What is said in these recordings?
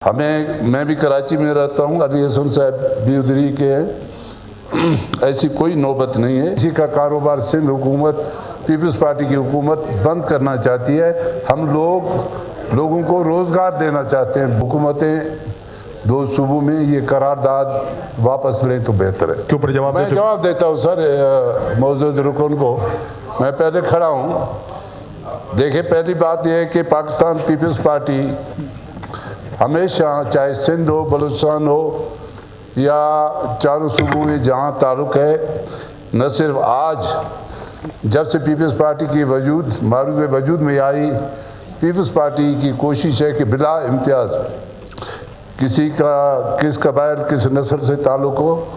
मैं भी कराची में रहता हूँ। अली हसन साहब भी उधर ही के हैं। ऐसी कोई नौबत नहीं है। इसी का कारोबार सिंध हुकूमत, पीपल्स पार्टी की हुकूमत बंद करना चाहती है। हम लोगों को रोज़गार देना चाहते हैं। हुकूमतें दो सूबों में ये करारदाद वापस लें तो बेहतर है। क्यों पर जवाब मैं जवाब देता हूँ सर मौजूद रुकन को। मैं पहले खड़ा हूँ। देखिए, पहली बात यह है कि पाकिस्तान पीपल्स पार्टी हमेशा, चाहे सिंध हो, बलूचिस्तान हो या चारों सूबों में जहाँ ताल्लुक़ है, न सिर्फ आज जब से पीपल्स पार्टी की मारूज़ वजूद में आई, पीपल्स पार्टी की कोशिश है कि बिला इम्तियाज़ किस कबाइल किस नस्ल से ताल्लुक़ हो,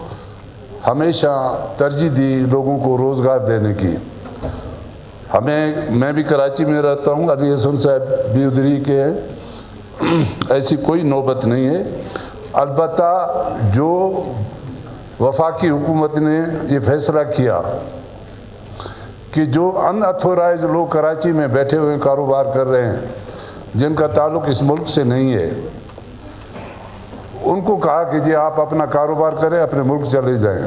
हमेशा तरजीह दी लोगों को रोज़गार देने की। मैं भी कराची में रहता हूँ। अली हसन साहब भी उधर ही के हैं। ऐसी कोई नौबत नहीं है। अलबत्ता जो वफाकी हुकूमत ने ये फैसला किया कि जो अनऑथोराइज्ड लोग कराची में बैठे हुए कारोबार कर रहे हैं, जिनका ताल्लुक़ इस मुल्क से नहीं है, उनको कहा कि जी आप अपना कारोबार करें, अपने मुल्क चले जाएं।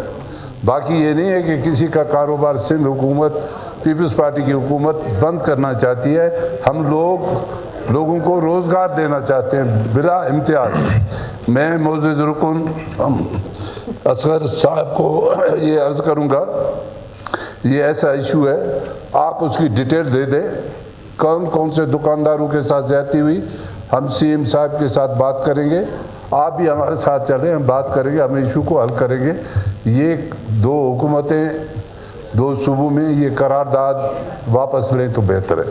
बाकी ये नहीं है कि किसी का कारोबार सिंध हुकूमत, पीपल्स पार्टी की हुकूमत बंद करना चाहती है। हम लोगों को रोज़गार देना चाहते हैं बिला इम्तियाज़। मैं मौजूद रुकन असगर साहब को ये अर्ज़ करूँगा, ये ऐसा इशू है, आप उसकी डिटेल दे दें। कौन कौन से दुकानदारों के साथ ज़्यादती हुई, हम सीएम साहब के साथ बात करेंगे। आप भी हमारे साथ चलें, हम बात करेंगे, हम इशू को हल करेंगे। ये दो हुकूमतें दो सूबों में ये करारदाद वापस लें तो बेहतर है।